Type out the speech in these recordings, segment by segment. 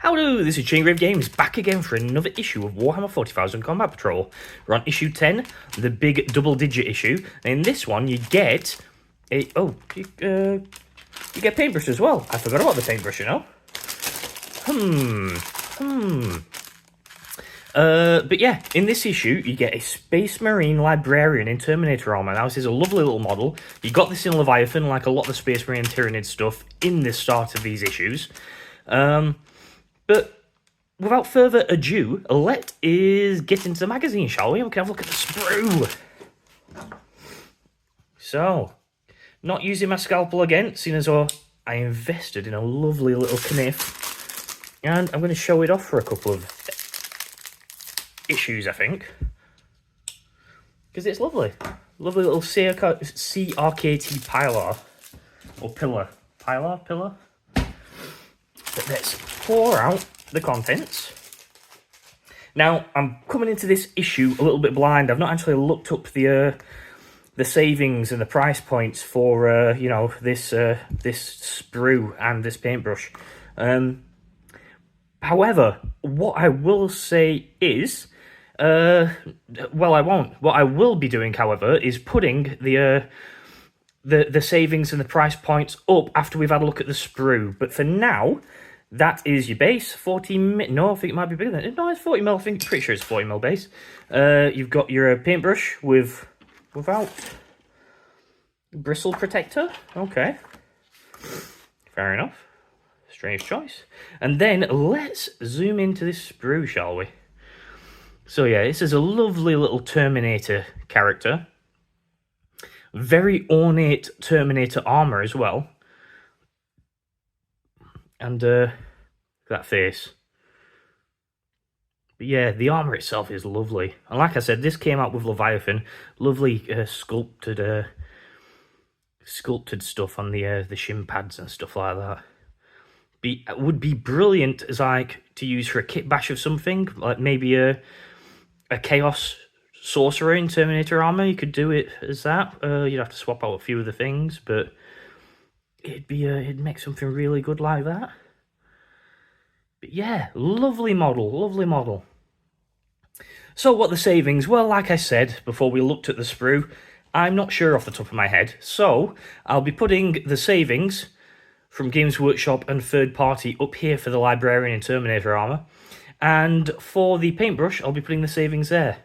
Howdo, this is Chaingrave Games, back again for another issue of Warhammer 40,000 Combat Patrol. We're on issue 10, the big double-digit issue. And in this one, you get a... you get paintbrush as well. I forgot about the paintbrush, you know. But yeah, in this issue, you get a Space Marine Librarian in Terminator armor. Now, this is a lovely little model. You got this in Leviathan, like a lot of the Space Marine Tyranid stuff, in the start of these issues. But without further ado, let us get into the magazine, shall we? We can have a look at the sprue. So, not using my scalpel again, seeing as though I invested in a lovely little kniff. And I'm going to show it off for a couple of issues, I think. Because it's lovely. Lovely little CRKT pilar. Or pillar. Pillar? But let's pour out the contents. Now, I'm coming into this issue a little bit blind. I've not actually looked up the savings and the price points for this sprue and this paintbrush. However, what I will say is, well, I won't. What I will be doing, however, is putting the savings and the price points up after we've had a look at the sprue. But for now, that is your base. 40 mil. No, I think it might be bigger than it. No, it's 40 mil. I think, pretty sure it's 40 mil base. You've got your paintbrush without bristle protector. Okay, fair enough. Strange choice. And then let's zoom into this sprue, shall we? So yeah, this is a lovely little Terminator character. Very ornate Terminator armor as well. And that face. But yeah, the armor itself is lovely. And like I said, this came out with Leviathan. Lovely sculpted stuff on the shin pads and stuff like that. Would be brilliant as like to use for a kit bash of something, like maybe a Chaos Sorcerer in Terminator armor. You could do it as that. You'd have to swap out a few of the things, but it'd make something really good like that. But yeah, lovely model. So what the savings? Well, like I said before we looked at the sprue, I'm not sure off the top of my head. So I'll be putting the savings from Games Workshop and third party up here for the Librarian and Terminator armor. And for the paintbrush, I'll be putting the savings there.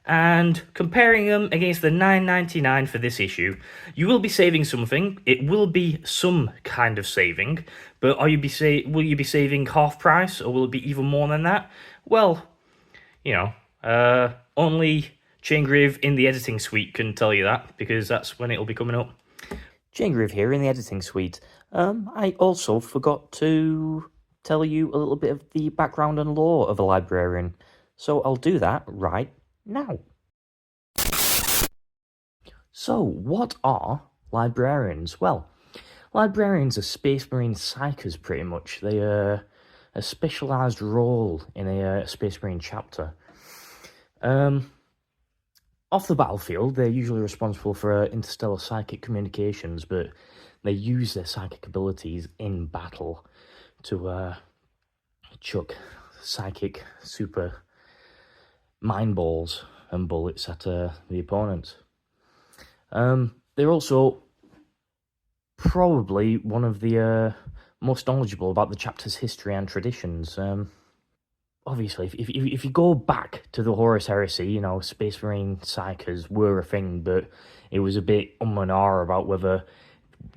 And comparing them against the $9.99 for this issue, you will be saving something. It will be some kind of saving, but will you be saving half price, or will it be even more than that? Well, only Chaingrave in the editing suite can tell you that, because that's when it'll be coming up. Chaingrave here in the editing suite. I also forgot to tell you a little bit of the background and lore of a librarian, so I'll do that right now. So, what are librarians? Well, librarians are Space Marine psychers, pretty much. They are a specialised role in a Space Marine chapter. Off the battlefield, they're usually responsible for interstellar psychic communications, but they use their psychic abilities in battle to chuck psychic super mind balls and bullets at the opponent. They're also probably one of the most knowledgeable about the chapter's history and traditions. Obviously, if you go back to the Horus Heresy, Space Marine psychers were a thing, but it was a bit and ah about whether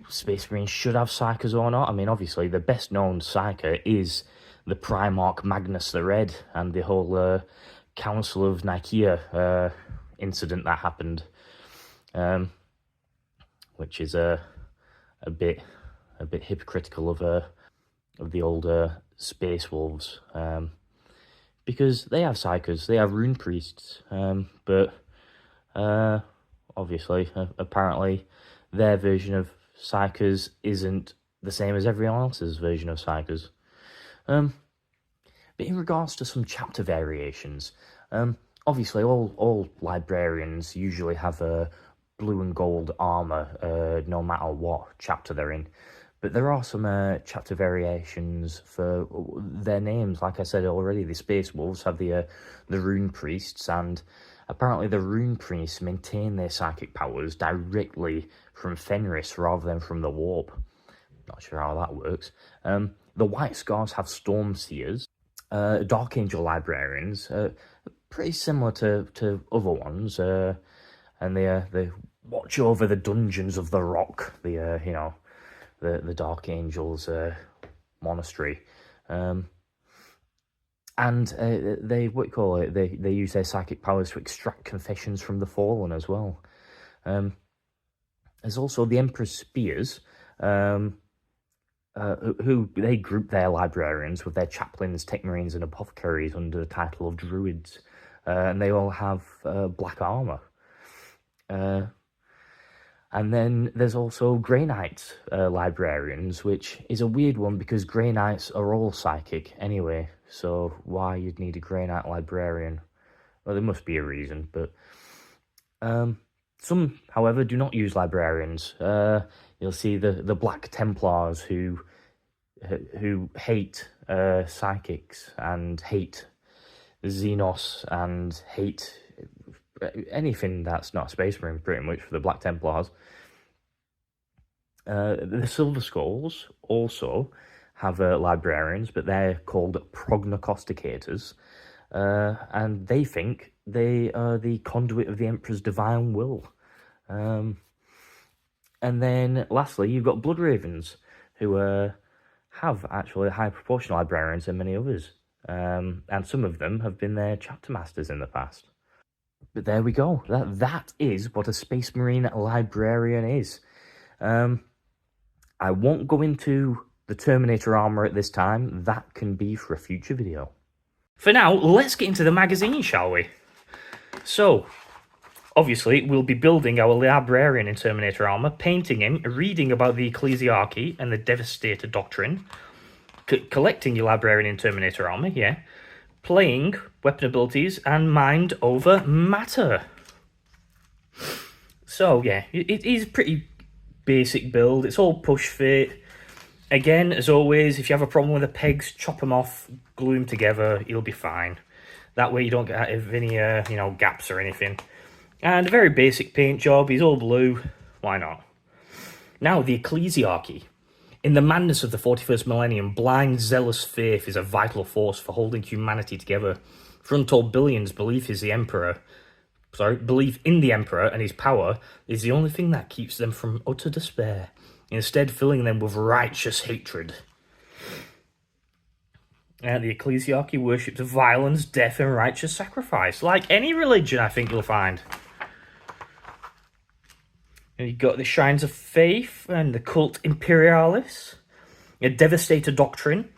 Space Marines should have psychers or not. I mean, obviously, the best known psyker is the Primarch Magnus the Red and the whole Council of Nicaea incident that happened, which is a bit hypocritical of the older Space Wolves, because they have psychers, they have rune priests, but obviously, apparently, their version of psychers isn't the same as everyone else's version of psychers. But in regards to some chapter variations, obviously all librarians usually have a blue and gold armor, no matter what chapter they're in. But there are some chapter variations for their names. Like I said already, the Space Wolves have the Rune Priests, and apparently the Rune Priests maintain their psychic powers directly from Fenris rather than from the Warp. Not sure how that works. The White Scarves have Storm Seers. Dark Angel Librarians, pretty similar to other ones, and they watch over the dungeons of the Rock, the Dark Angels monastery, and they they use their psychic powers to extract confessions from the fallen as well. There's also the Emperor's Spears, who they group their librarians with their chaplains, techmarines, and apothecaries under the title of druids, and they all have black armor. And then there's also Grey Knights librarians, which is a weird one because Grey Knights are all psychic anyway, so why you'd need a Grey Knight librarian? Well, there must be a reason, but some, however, do not use librarians. You'll see the Black Templars who hate psychics and hate Xenos and hate anything that's not Space Marine, pretty much, for the Black Templars. The Silver Skulls also have librarians, but they're called prognosticators, and they think they are the conduit of the Emperor's divine will. And then lastly, you've got Blood Ravens, who have actually a high proportion of librarians than many others, and some of them have been their chapter masters in the past. But there we go. That is what a Space Marine librarian is. I won't go into the Terminator armor at this time. That can be for a future video. For now, let's get into the magazine, shall we? So, obviously, we'll be building our Librarian in Terminator armor, painting him, reading about the Ecclesiarchy and the Devastator Doctrine, collecting your Librarian in Terminator armor, yeah, playing weapon abilities, and mind over matter. So, yeah, it is a pretty basic build. It's all push fit. Again, as always, if you have a problem with the pegs, chop them off, glue them together, you'll be fine. That way you don't get any gaps or anything. And a very basic paint job. He's all blue. Why not? Now, the Ecclesiarchy. In the madness of the 41st millennium, blind, zealous faith is a vital force for holding humanity together. For untold billions, belief in the Emperor and his power is the only thing that keeps them from utter despair, instead filling them with righteous hatred. The Ecclesiarchy worships violence, death, and righteous sacrifice, like any religion, I think you'll find. And you've got the Shrines of Faith and the Cult Imperialis, a Devastator Doctrine.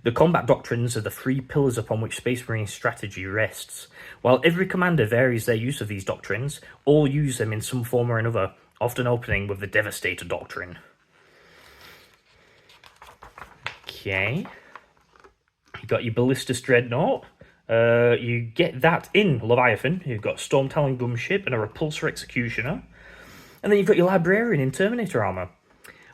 The combat doctrines are the three pillars upon which Space Marine strategy rests. While every commander varies their use of these doctrines, all use them in some form or another, often opening with the Devastator Doctrine. Okay. You've got your Ballistus Dreadnought. You get that in Leviathan. You've got Storm Talon Gunship and a Repulsor Executioner. And then you've got your Librarian in Terminator armor.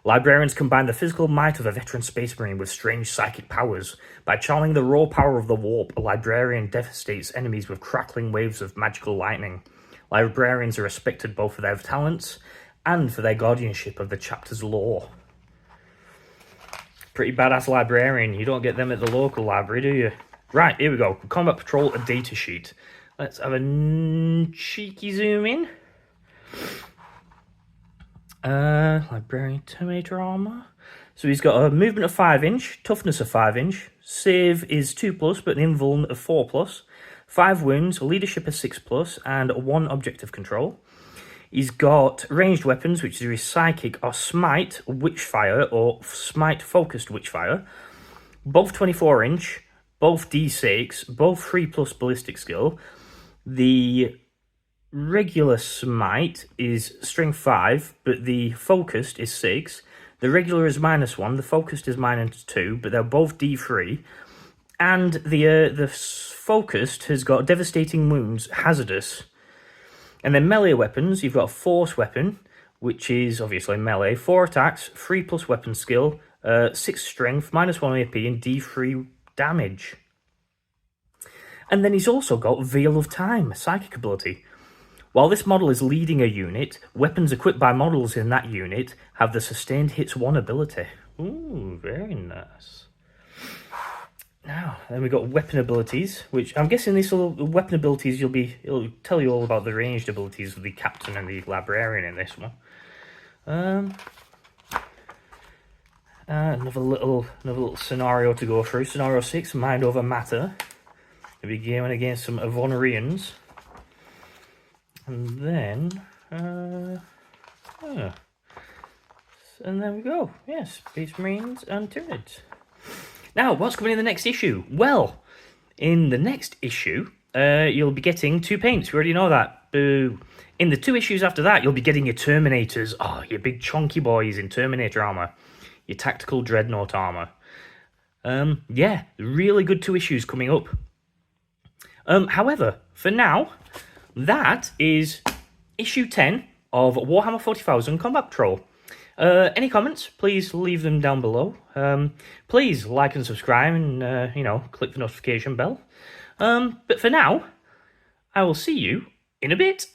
Librarians combine the physical might of a veteran Space Marine with strange psychic powers. By channeling the raw power of the Warp, a Librarian devastates enemies with crackling waves of magical lightning. Librarians are respected both for their talents and for their guardianship of the chapter's lore. Pretty badass Librarian. You don't get them at the local library, do you? Right, here we go. Combat Patrol, a datasheet. Let's have a cheeky zoom in. Librarian Terminator armor. So he's got a movement of 5 inch, toughness of 5 inch, save is 2+, but an invuln of 4+, 5 wounds, leadership of 6+, and 1 objective control. He's got ranged weapons, which is his psychic or smite witchfire or smite focused witchfire, both 24 inch, both d6, both 3+ ballistic skill. The regular smite is strength 5, but the focused is 6. The regular is -1, the focused is -2, but they're both d3. And the focused has got devastating wounds, hazardous. And then melee weapons, you've got a force weapon, which is obviously melee, 4 attacks, 3 plus weapon skill, 6 strength, -1 AP, and D3 damage. And then he's also got Veil of Time, psychic ability. While this model is leading a unit, weapons equipped by models in that unit have the sustained hits 1 ability. Ooh, very nice. Now, then we got weapon abilities, which I'm guessing weapon abilities it'll tell you all about the ranged abilities of the captain and the librarian in this one. Another little scenario to go through. Scenario 6, Mind Over Matter. We'll be gaming against some Avonarians. And then, and there we go. Yes, Space Marines and Tyranids. Now, what's coming in the next issue? Well, in the next issue, you'll be getting 2 paints. We already know that. Boo. In the 2 issues after that, you'll be getting your Terminators. Oh, your big chunky boys in Terminator armor. Your tactical Dreadnought armor. Yeah, really good 2 issues coming up. However, for now, that is issue 10 of Warhammer 40,000 Combat Patrol. Any comments, please leave them down below. Please like and subscribe and, click the notification bell. But for now, I will see you in a bit.